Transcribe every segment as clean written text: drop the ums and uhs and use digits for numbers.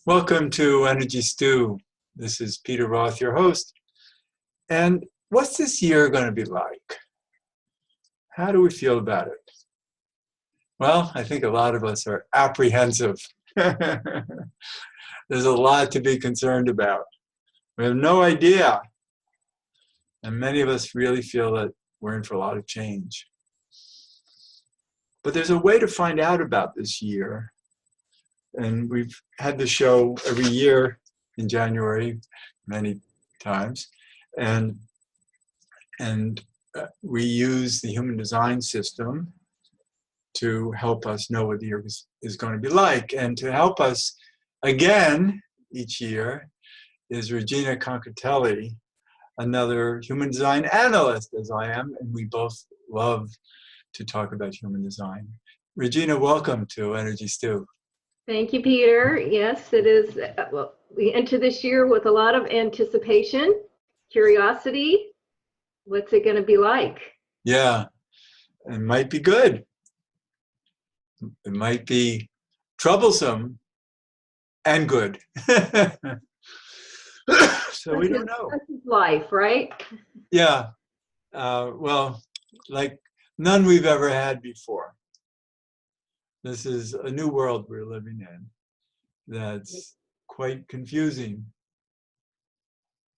Welcome to Energy Stew. This is Peter Roth, your host. And what's this year going to be like? How do we feel about it? Well, I think a lot of us are apprehensive. There's a lot to be concerned about. We have no idea. And many of us really feel that we're in for a lot of change. But there's a way to find out about this year. And we've had the show every year in January, many times. And we use the human design system to help us know what the year is going to be like. And to help us again each year is ReGina Concotelli, another human design analyst, as I am, and we both love to talk about human design. ReGina, welcome to Energy Stew. Thank you, Peter. Yes, it is. Well, we enter this year with a lot of anticipation, curiosity. What's it going to be like? Yeah, it might be good. It might be troublesome and good. So we don't know. This is life, right? Yeah. Well, like none we've ever had before. This is a new world we're living in that's quite confusing.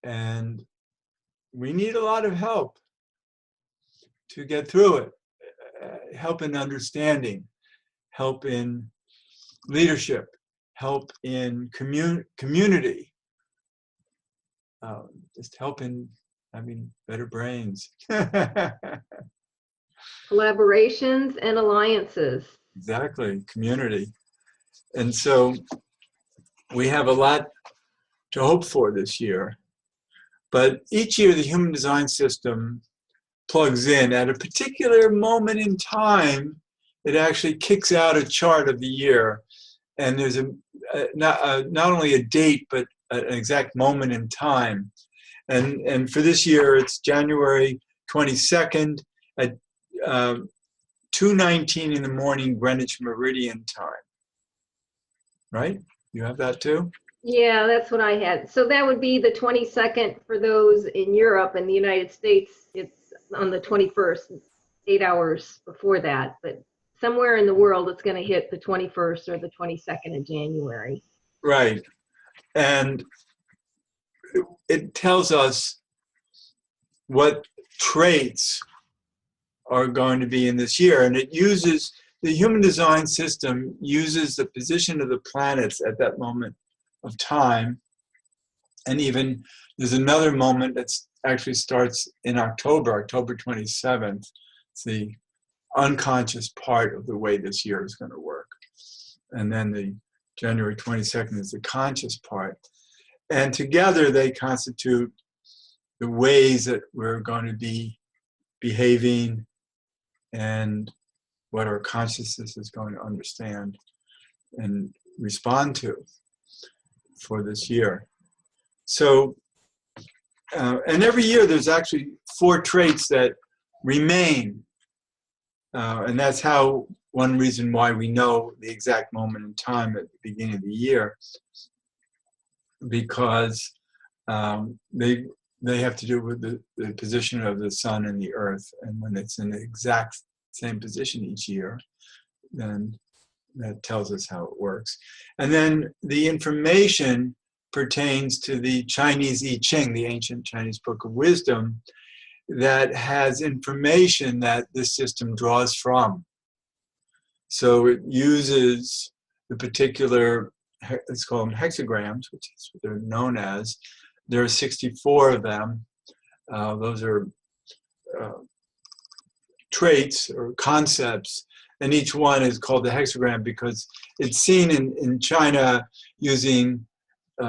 And we need a lot of help to get through it. Help in understanding, help in leadership, help in community, just help in having better brains. Collaborations and alliances. Exactly, community. And so we have a lot to hope for this year. But each year the human design system plugs in at a particular moment in time. It actually kicks out a chart of the year. And there's not only a date, but an exact moment in time. And for this year, it's January 22nd at 2:19 in the morning, Greenwich Meridian time. Right? You have that too? Yeah, that's what I had. So that would be the 22nd for those in Europe. and the United States. It's on the 21st, 8 hours before that. But somewhere in the world, it's going to hit the 21st or the 22nd of January. Right. And it tells us what traits are going to be in this year. And it uses, the human design system uses the position of the planets at that moment of time. And even there's another moment that actually starts in October 27th. It's the unconscious part of the way this year is going to work. And then the January 22nd is the conscious part. And together they constitute the ways that we're going to be behaving and what our consciousness is going to understand and respond to for this year. So, and every year there's actually 4 traits that remain. And that's how, one reason why we know the exact moment in time at the beginning of the year, because they have to do with the position of the sun and the earth. And when it's in the exact same position each year, then that tells us how it works. And then the information pertains to the Chinese I Ching, the ancient Chinese book of wisdom, that has information that this system draws from. So it uses the particular, let's call them hexagrams, which is what they're known as. There are 64 of them. Those are traits or concepts, and each one is called the hexagram because it's seen in China using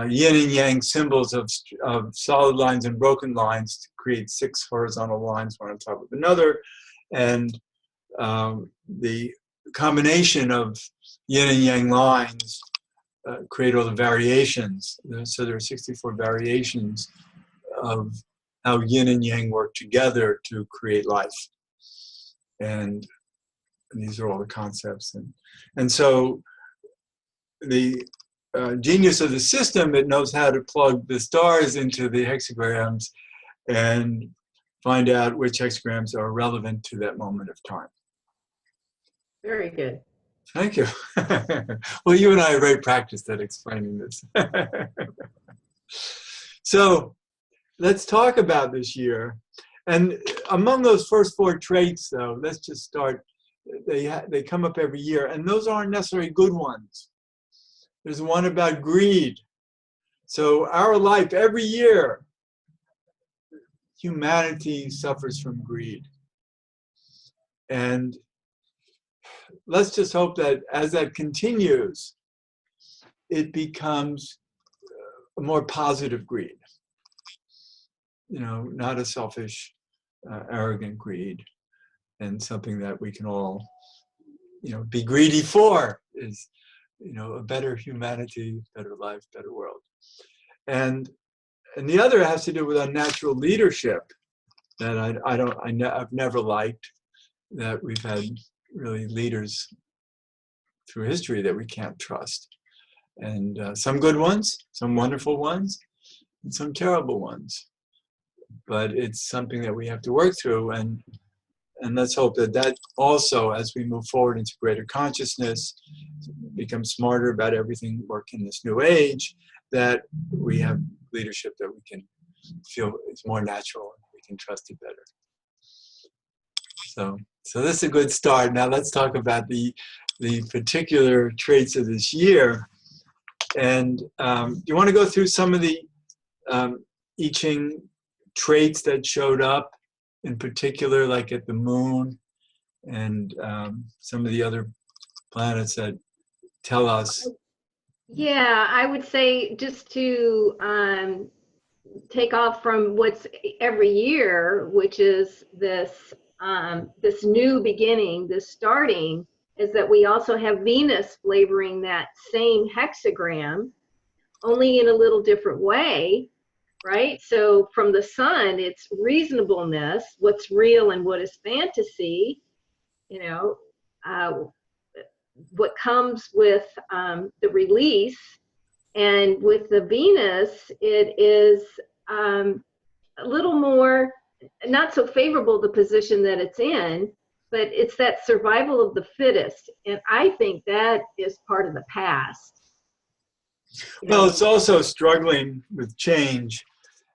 yin and yang symbols of solid lines and broken lines to create 6 horizontal lines, one on top of another. And the combination of yin and yang lines create all the variations. So there are 64 variations of how yin and yang work together to create life. And these are all the concepts. And so the genius of the system, it knows how to plug the stars into the hexagrams and find out which hexagrams are relevant to that moment of time. Very good. Thank you. Well, you and I are very practiced at explaining this. So let's talk about this year. And among those first 4 traits, though, let's just start. They come up every year, and those aren't necessarily good ones. There's one about greed. So our life, every year, humanity suffers from greed. And let's just hope that as that continues, it becomes a more positive greed. You know, not a selfish, arrogant greed, and something that we can all, you know, be greedy for is, you know, a better humanity, better life, better world. And the other has to do with unnatural leadership that I've never liked, that we've had really leaders through history that we can't trust. And some good ones, some wonderful ones, and some terrible ones. But it's something that we have to work through, and let's hope that that also, as we move forward into greater consciousness, become smarter about everything, work in this new age, that we have leadership that we can feel is more natural and we can trust it better. So this is a good start. Now let's talk about the particular traits of this year. And you want to go through some of the I Ching traits that showed up, in particular, like at the moon and some of the other planets that tell us. Yeah, I would say, just to take off from what's every year, which is this this new beginning, this starting, is that we also have Venus flavoring that same hexagram, only in a little different way, right? So from the sun, it's reasonableness, what's real and what is fantasy, you know, what comes with the release. And with the Venus, it is a little more, not so favorable, the position that it's in, but it's that survival of the fittest. And I think that is part of the past. Well, it's also struggling with change.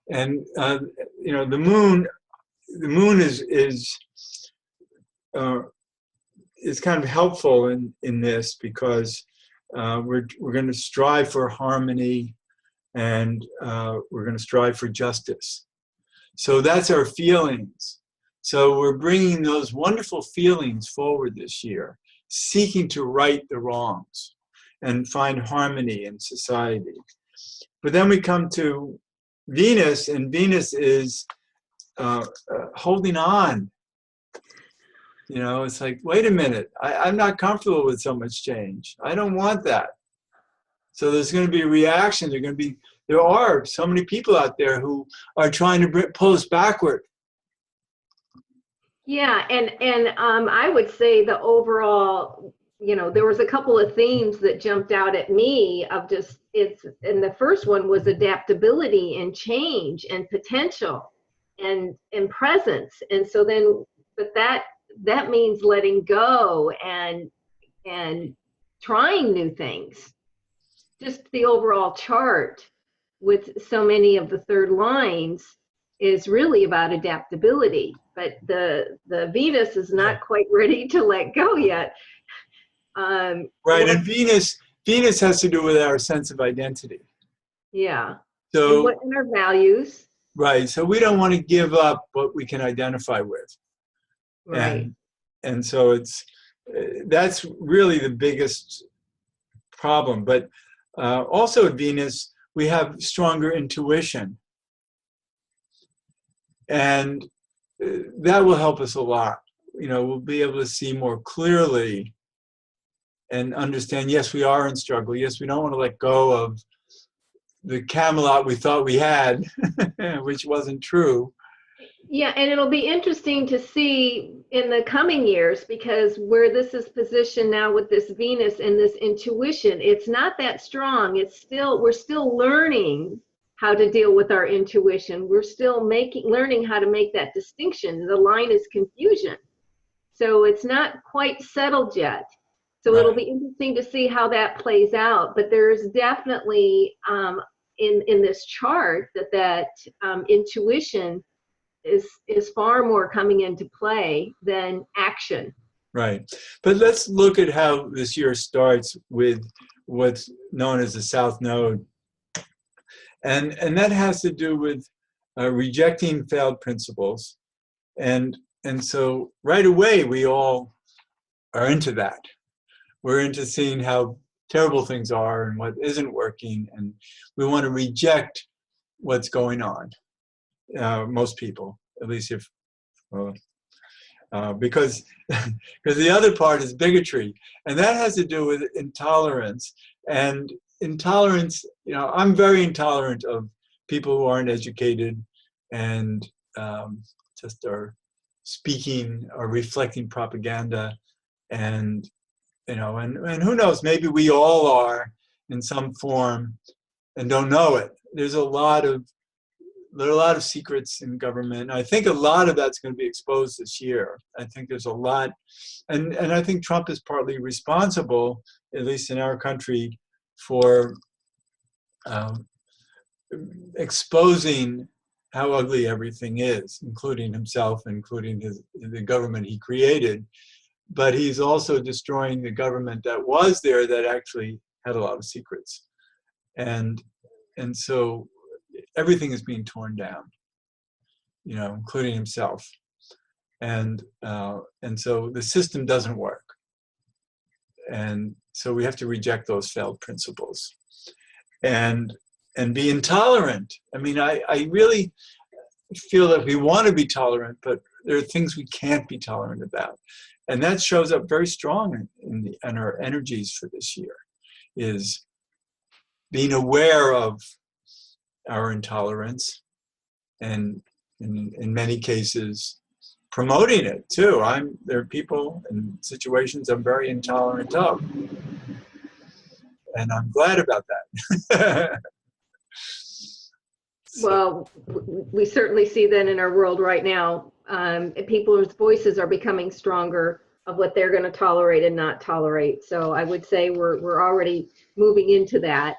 And, you know, the moon is kind of helpful in this, because we're going to strive for harmony, and we're going to strive for justice. So that's our feelings. So we're bringing those wonderful feelings forward this year, seeking to right the wrongs and find harmony in society. But then we come to Venus, and Venus is holding on. You know, it's like, wait a minute, I'm not comfortable with so much change. I don't want that. So there's going to be a reaction. There are so many people out there who are trying to pull us backward. Yeah, and I would say the overall, you know, there was a couple of themes that jumped out at me of just, and the first one was adaptability and change and potential and presence. And so then, but that means letting go and trying new things. Just the overall chart with so many of the third lines is really about adaptability, but the Venus is not quite ready to let go yet. Right, and Venus has to do with our sense of identity. Yeah. So and our values. Right. So we don't want to give up what we can identify with. Right. And so that's really the biggest problem. But also at Venus, we have stronger intuition. And that will help us a lot. You know, we'll be able to see more clearly and understand, yes, we are in struggle. Yes, we don't want to let go of the Camelot we thought we had, which wasn't true. Yeah, and it'll be interesting to see in the coming years, because where this is positioned now with this Venus and this intuition, it's not that strong. We're still learning how to deal with our intuition. We're still learning how to make that distinction. The line is confusion. So it's not quite settled yet. So it'll Right. be interesting to see how that plays out. But there's definitely in this chart that intuition is far more coming into play than action. Right. But let's look at how this year starts with what's known as the South Node. And that has to do with rejecting failed principles. And so right away, we all are into that. We're into seeing how terrible things are and what isn't working. And we want to reject what's going on. Most people, at least if, uh, because because the other part is bigotry, and that has to do with intolerance. And intolerance, I'm very intolerant of people who aren't educated and just are speaking or reflecting propaganda. And and who knows, maybe we all are in some form and don't know it. There are a lot of secrets in government. I think a lot of that's going to be exposed this year. I think there's a lot, and I think Trump is partly responsible, at least in our country, for um, exposing how ugly everything is, including himself, including the government he created. But he's also destroying the government that was there that actually had a lot of secrets. And so everything is being torn down, including himself. And so the system doesn't work. And so we have to reject those failed principles and be intolerant. I mean, I really feel that we want to be tolerant, but there are things we can't be tolerant about. And that shows up very strong in our energies for this year, is being aware of our intolerance, and in many cases promoting it too. There are people and situations I'm very intolerant of, and I'm glad about that. So, Well, we certainly see that in our world right now. People's voices are becoming stronger of what they're going to tolerate and not tolerate. So I would say we're already moving into that,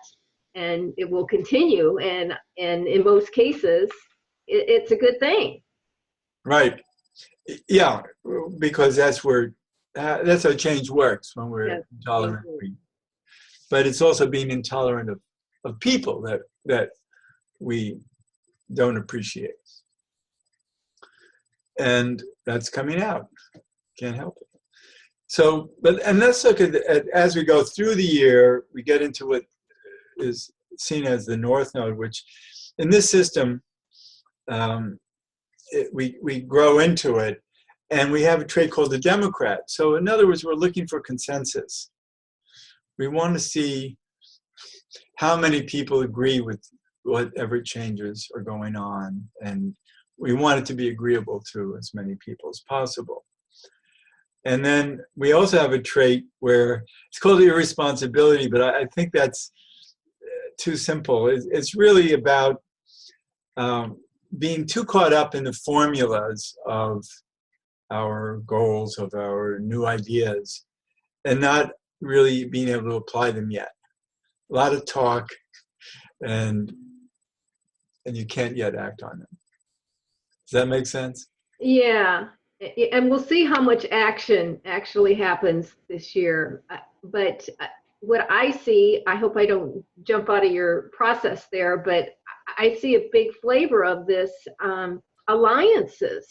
and it will continue. And in most cases, it's a good thing. right. Yeah, because that's how change works, when we're Yes, intolerant. absolutely. But it's also being intolerant of people that we don't appreciate. And that's coming out. Can't help it. So, and let's look at as we go through the year, we get into what is seen as the North Node, which in this system, we grow into it, and we have a trait called the Democrat. So in other words, we're looking for consensus. We want to see how many people agree with whatever changes are going on, and we want it to be agreeable to as many people as possible. And then we also have a trait where it's called irresponsibility, but I think that's too simple. It's really about being too caught up in the formulas of our goals, of our new ideas, and not really being able to apply them yet. A lot of talk, and you can't yet act on them. Does that make sense? Yeah, and we'll see how much action actually happens this year. But what I see, I hope I don't jump out of your process there, but I see a big flavor of this alliances,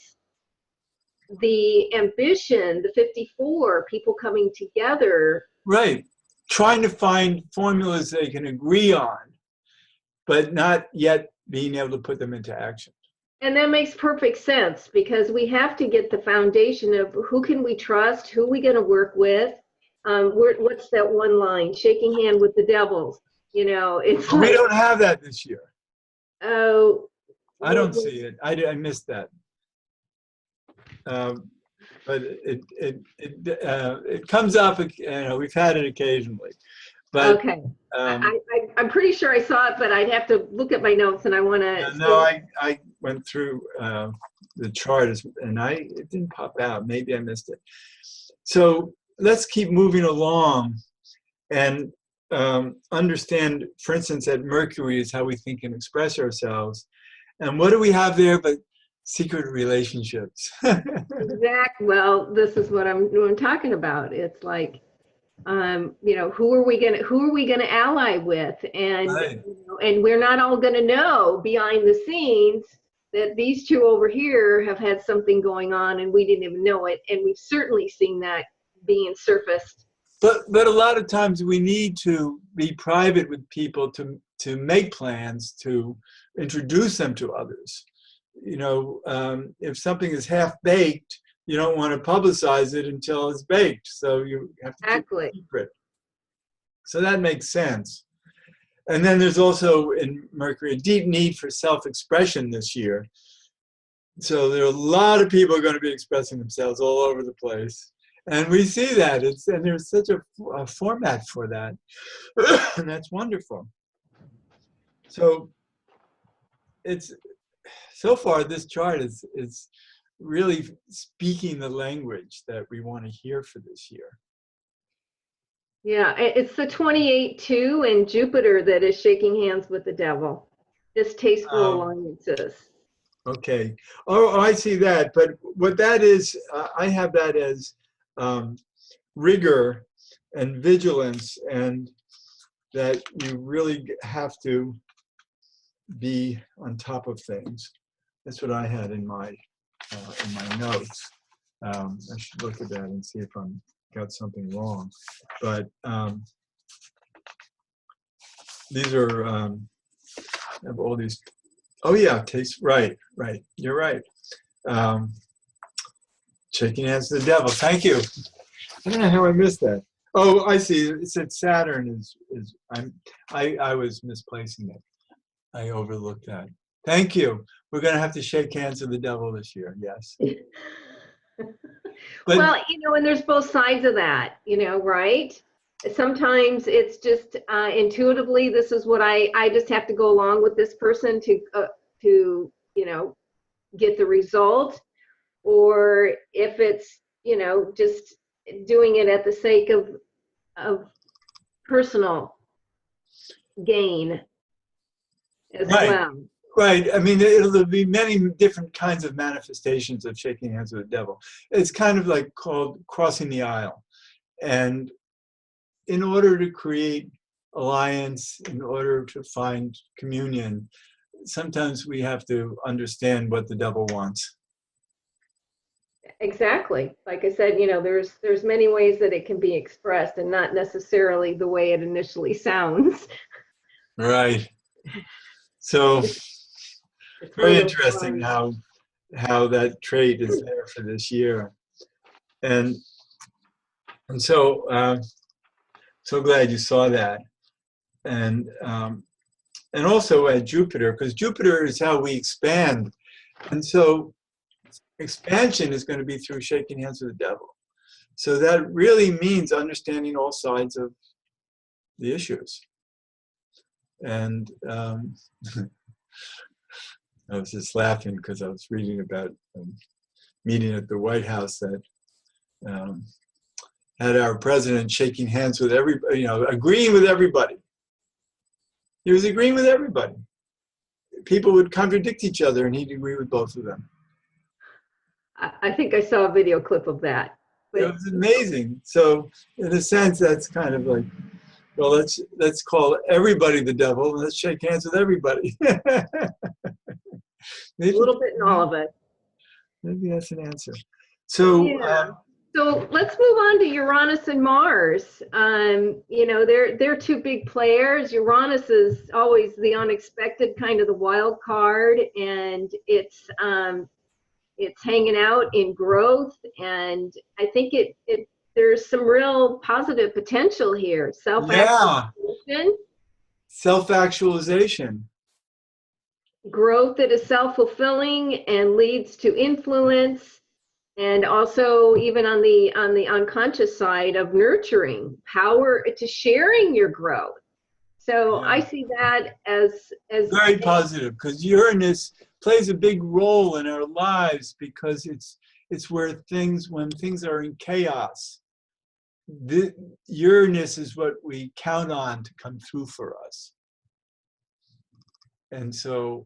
the ambition, the 54, people coming together. Right. Trying to find formulas they can agree on, but not yet being able to put them into action. And that makes perfect sense, because we have to get the foundation of who can we trust, who we going to work with. What's that one line? Shaking hand with the devils. It's We like, don't have that this year. oh, I don't see it. I missed that. but it comes up. You know, we've had it occasionally, but Okay. um, I'm pretty sure I saw it, but I'd have to look at my notes, and I want to. no, I went through the chart and it didn't pop out. Maybe I missed it. So let's keep moving along and understand, for instance, that Mercury is how we think and express ourselves. And what do we have there but secret relationships? Exactly. Well, this is what I'm talking about. It's like, you know, who are we gonna ally with, and Right. you know, and we're not all gonna know behind the scenes that these two over here have had something going on, and we didn't even know it, and we've certainly seen that being surfaced. But a lot of times we need to be private with people to make plans to introduce them to others. You know, if something is half baked, you don't want to publicize it until it's baked. So you have to keep Exactly. it secret. So that makes sense. And then there's also in Mercury a deep need for self-expression this year. So there are a lot of people going to be expressing themselves all over the place. And we see that. And there's such a format for that. And that's wonderful. So it's so far this chart is really speaking the language that we want to hear for this year. Yeah, it's the 28-2 and Jupiter that is shaking hands with the devil. Distasteful alliances. Okay. Oh, I see that. But what that is, I have that as rigor and vigilance, and that you really have to be on top of things. That's what I had in my notes. I should look at that and see if I'm got something wrong. But these are have all these. Oh yeah, taste right. You're right. Shaking hands to the devil. Thank you. I don't know how I missed that. Oh, I see. It said Saturn is. I was misplacing it. I overlooked that. Thank you. We're going to have to shake hands with the devil this year. Yes. But, well, you know, and there's both sides of that, you know, right? Sometimes it's just intuitively, this is what I just have to go along with this person to, you know, get the result. Or if it's, you know, just doing it at the sake of personal gain as right. well. Right. I mean, there'll be many different kinds of manifestations of shaking hands with the devil. It's kind of like called crossing the aisle. And in order to create alliance, in order to find communion, sometimes we have to understand what the devil wants. Exactly. Like I said, you know, there's many ways that it can be expressed, and not necessarily the way it initially sounds. Right. So It's one very of those interesting ones. how that trait is there for this year. And I'm so glad you saw that. And also at Jupiter, because Jupiter is how we expand. And so expansion is going to be through shaking hands with the devil. So that really means understanding all sides of the issues. And I was just laughing because I was reading about a meeting at the White House that had our president shaking hands with everybody, you know, agreeing with everybody. He was agreeing with everybody. People would contradict each other and he'd agree with both of them. I think I saw a video clip of that. It But was amazing. So in a sense, that's kind of like, well, let's call everybody the devil and let's shake hands with everybody. a little bit in all of it. Maybe that's an answer. So Yeah. So let's move on to Uranus and Mars. You know, they're two big players. Uranus is always the unexpected, kind of the wild card, and it's hanging out in growth. And I think there's some real positive potential here. yeah, Self-actualization, self-actualization. growth that is self-fulfilling and leads to influence. And also even on the unconscious side of nurturing, power to sharing your growth. So Yeah. I see that as Very positive, because Uranus plays a big role in our lives, because it's where when things are in chaos, Uranus is what we count on to come through for us. And so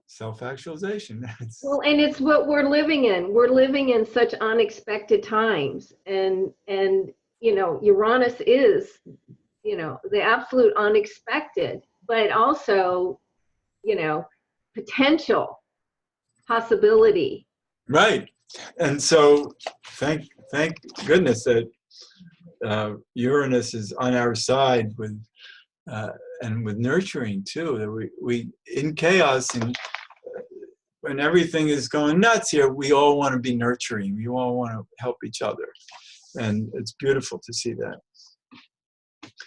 self-actualization. well, and it's what we're living in. We're living in such unexpected times, and Uranus is, the absolute unexpected, but also, potential possibility. Right. And so thank goodness that Uranus is on our side and with nurturing too. That we in chaos and when everything is going nuts here, we all want to be nurturing. We all want to help each other, and it's beautiful to see that.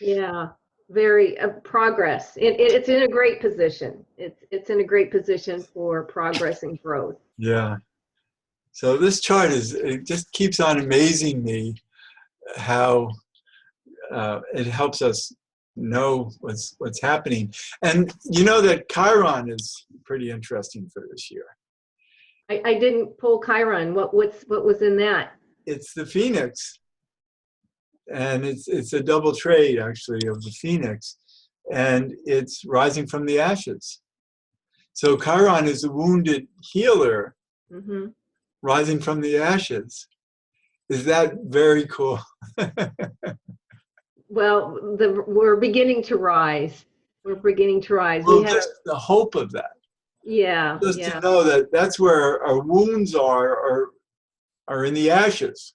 Yeah, very progress. It's in a great position. It's in a great position for progress and growth. Yeah. So this chart it just keeps on amazing me how it helps us know what's happening. And you know that Chiron is pretty interesting for this year. I didn't pull Chiron. What was in that? It's the Phoenix, and it's a double trade actually of the Phoenix, and it's rising from the ashes. So Chiron is a wounded healer Mm-hmm. rising from the ashes. Is that very cool? Well, we're beginning to rise. We're beginning to rise. Well, We had, just the hope of that. yeah, Just yeah, to know that that's where our wounds are in the ashes.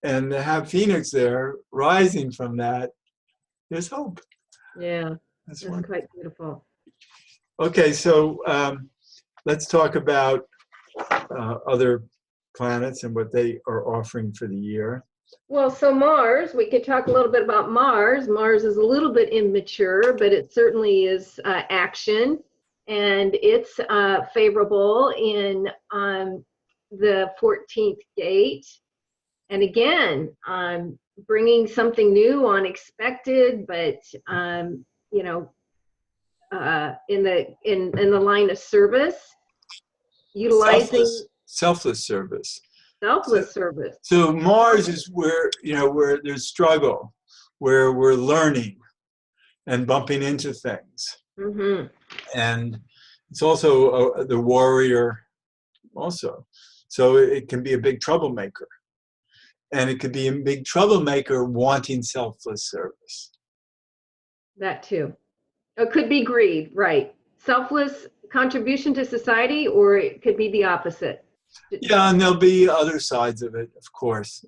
And to have Phoenix there rising from that, there's hope. yeah. That's That's wonderful. quite beautiful. Okay, so let's talk about other planets and what they are offering for the year. Well, so Mars, we could talk a little bit about Mars. Mars is a little bit immature, but it certainly is action, and it's favorable in the 14th gate. And again, bringing something new, unexpected, but in the line of service, utilizing Selfless service. selfless service. So Mars is where where there's struggle, where we're learning and bumping into things, Mm-hmm. and it's also the warrior, also. So it can be a big troublemaker, and it could be a big troublemaker wanting selfless service. That too. It could be greed, right? Selfless contribution to society, or it could be the opposite. Yeah, and there'll be other sides of it, of course.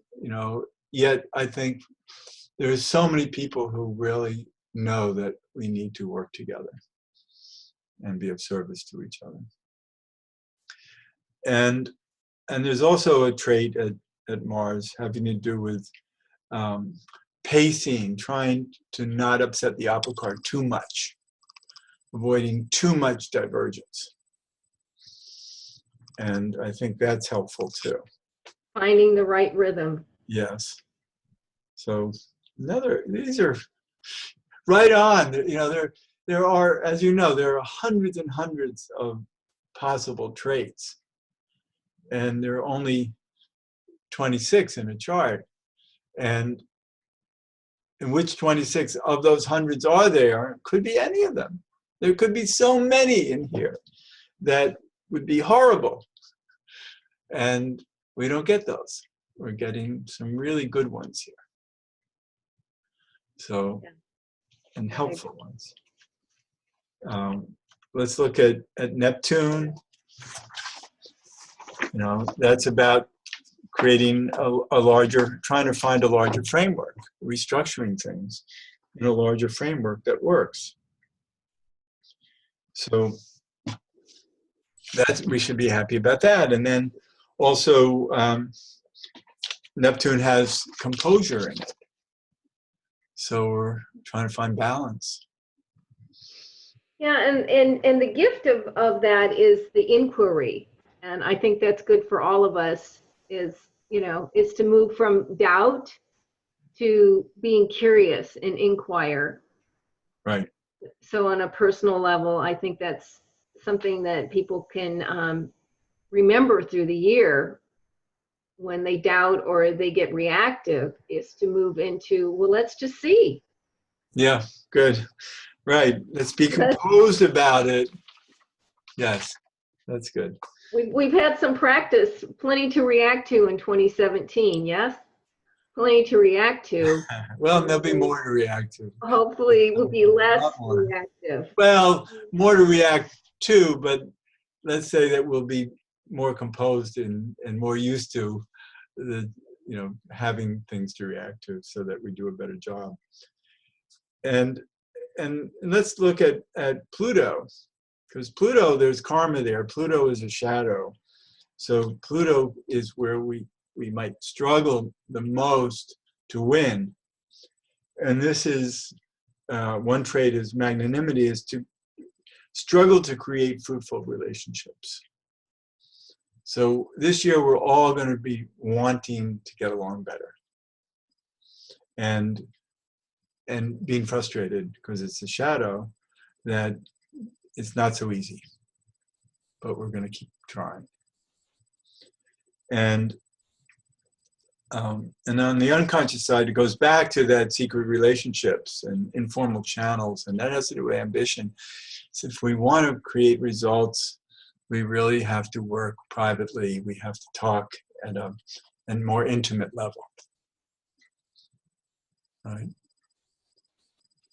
Yet I think there's so many people who really know that we need to work together and be of service to each other. And there's also a trait at Mars having to do with pacing, trying to not upset the apple cart too much, avoiding too much divergence. And I think that's helpful too. Finding the right rhythm. Yes. So these are right on. There are, as you know, there are hundreds and hundreds of possible traits, and there are only 26 in a chart. And in which 26 of those hundreds are there? Could be any of them. There could be so many in here that would be horrible. And we don't get those. We're getting some really good ones here. So, and helpful ones. Let's look at Neptune. That's about creating trying to find a larger framework, restructuring things in a larger framework that works. So we should be happy about that. And then also Neptune has composure in it. So we're trying to find balance. Yeah, and the gift of that is the inquiry. And I think that's good for all of us is, is to move from doubt to being curious and inquire. Right. So on a personal level, I think that's something that people can remember through the year when they doubt or they get reactive, is to move into, well, let's just see. Yeah, good. Right. Let's be That's, composed about it. Yes, that's good. we've had some practice, plenty to react to in 2017, yes? Plenty to react to. Well, there'll be more to react to. Hopefully we'll be A less lot more. reactive. Well, more to react to, but let's say that we'll be more composed and more used to the, having things to react to so that we do a better job. And let's look at Pluto, because Pluto, there's karma there. Pluto is a shadow. So Pluto is where we might struggle the most to win. And this is one trait is magnanimity, is to struggle to create fruitful relationships. So this year we're all going to be wanting to get along better and being frustrated because it's a shadow that it's not so easy, but we're going to keep trying. And on the unconscious side, it goes back to that secret relationships and informal channels, and that has to do with ambition. So if we want to create results, we really have to work privately. We have to talk at a more intimate level. Right?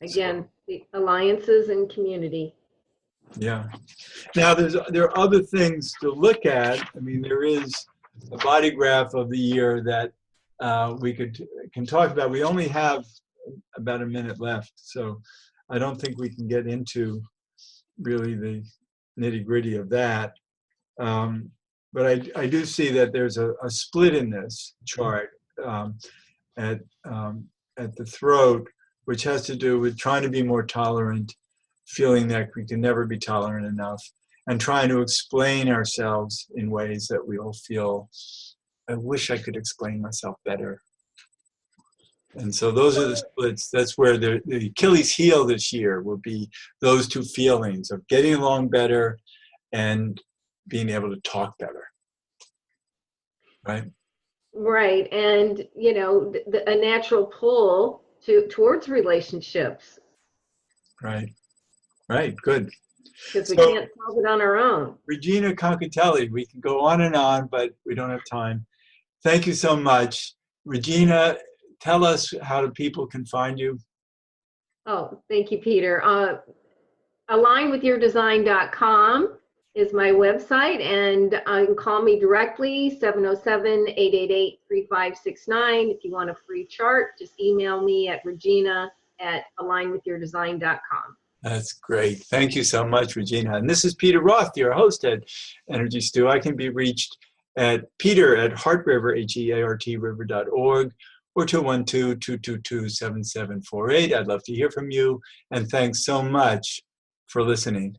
Again, the alliances and community. Yeah. Now there are other things to look at. I mean, there is a body graph of the year that we can talk about. We only have about a minute left, so I don't think we can get into really the nitty-gritty of that. But I do see that there's a split in this chart at the throat, which has to do with trying to be more tolerant, feeling that we can never be tolerant enough, and trying to explain ourselves in ways that we all feel, I wish I could explain myself better. And so those are the splits. That's where the Achilles heel this year will be those two feelings of getting along better and being able to talk better. Right? Right. And, a natural pull towards relationships. Right. Right. Good. Because we can't solve it on our own. ReGina Concotelli, we can go on, but we don't have time. Thank you so much. ReGina, tell us how people can find you. Oh, thank you, Peter. Alignwithyourdesign.com is my website, and you can call me directly, 707-888-3569. If you want a free chart, just email me at regina@alignwithyourdesign.com. That's great. Thank you so much, ReGina. And this is Peter Roth, your host at Energy Stew. I can be reached at peter@heartriver, HEARTriver.org, or 212-222-7748. I'd love to hear from you. And thanks so much for listening.